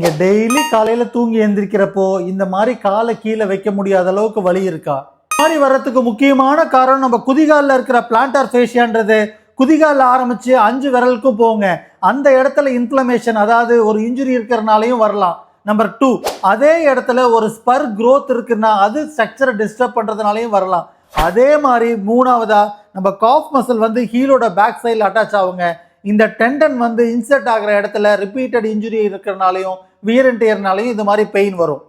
நீங்க டெய்லி காலையில தூங்கி எந்திரிக்கிறப்போ இந்த மாதிரி காலை கீழே வைக்க முடியாத அளவுக்கு வலி இருக்கா? மாதிரி வர்றதுக்கு முக்கியமான காரணம் நம்ம குதிகாலில் இருக்கிற பிளான்டார் ஃபேஷியான்றது குதிகாலில் ஆரம்பிச்சு 5 விரலுக்கும் போங்க. அந்த இடத்துல இன்ஃப்ளமேஷன், அதாவது ஒரு இன்ஜுரி இருக்கிறனாலையும் வரலாம். நம்பர் 2, அதே இடத்துல ஒரு ஸ்பர் growth இருக்குன்னா அது ஸ்ட்ரக்சரை டிஸ்டர்ப் பண்றதுனாலையும் வரலாம். அதே மாதிரி மூணாவதா நம்ம காஃப் மசில் வந்து ஹீலோட பேக் சைடில் அட்டாச் ஆகுங்க. இந்த டெண்டன் வந்து இன்சர்ட் ஆகிற இடத்துல ரிப்பீட்டட் இன்ஜுரி இருக்கிறனாலையும் வியர் அண்ட் டியர்னாலையும் இது மாதிரி பெயின் வரும்.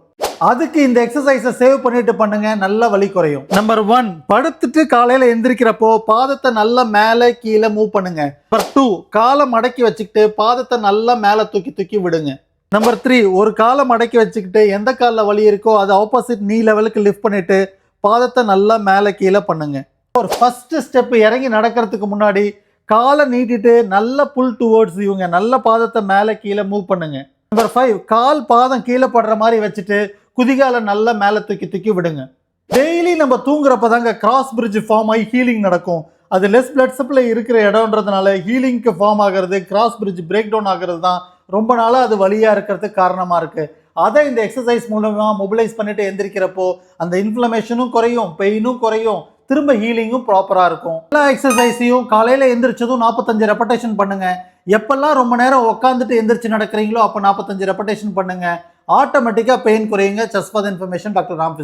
அதுக்கு இந்த எக்ஸசைஸை சேவ் பண்ணிட்டு பண்ணுங்க, நல்ல வலி குறையும். நம்பர் 1, படுத்துட்டு காலையில எந்திரிக்கிறப்போ பாதத்தை நல்லா மேலே கீழே மூவ் பண்ணுங்க. நம்பர் 2, காலை மடக்கி வச்சுக்கிட்டு பாதத்தை நல்லா மேலே தூக்கி தூக்கி விடுங்க. நம்பர் 3, ஒரு காலை மடக்கி வச்சுக்கிட்டு எந்த காலில் வலி இருக்கோ அதை ஆப்போசிட் நீ லெவலுக்கு லிஃப்ட் பண்ணிட்டு பாதத்தை நல்லா மேலே கீழே பண்ணுங்க. ஒரு ஃபர்ஸ்ட் ஸ்டெப் இறங்கி நடக்கிறதுக்கு முன்னாடி காலை நீட்டிட்டு நல்ல புல் டுவர்ட்ஸ் இவங்க நல்ல பாதத்தை மேலே கீழே மூவ் பண்ணுங்க. நம்பர் 5, கால் பாதம் கீழே படுற மாதிரி வச்சுட்டு குதிகால நல்லா மேலே தூக்கி தூக்கி விடுங்க. டெய்லி நம்ம தூங்குறப்ப தாங்க கிராஸ் பிரிட்ஜ் ஃபார்ம் ஆகி ஹீலிங் நடக்கும். அது லெஸ் பிளட் சப்ளை இருக்கிற இடம்ன்றதுனால ஹீலிங்க்கு ஃபார்ம் ஆகிறது, கிராஸ் பிரிட்ஜ் பிரேக் டவுன் ஆகிறது தான் ரொம்ப நாளாக அது வலியாக இருக்கிறதுக்கு காரணமாக இருக்கு. அதை இந்த எக்ஸசைஸ் மூலமா மொபிலைஸ் பண்ணிட்டு எந்திரிக்கிறப்போ அந்த இன்ஃப்ளமேஷனும் குறையும், பெயினும் குறையும், திரும்ப ஹீலிங்கும் ப்ராப்பராக இருக்கும். எல்லா எக்ஸசைஸையும் காலையில் எந்திரிச்சதும் 45 ரெப்படேஷன் பண்ணுங்க. எப்பெல்லாம் ரொம்ப நேரம் உட்காந்துட்டு எந்திரிச்சு நடக்கிறீங்களோ அப்போ 45 ரெப்படேஷன் பண்ணுங்க. ஆட்டோமேட்டிக்காக பெயின் குறையுங்க. Just for the information, doctor Ram.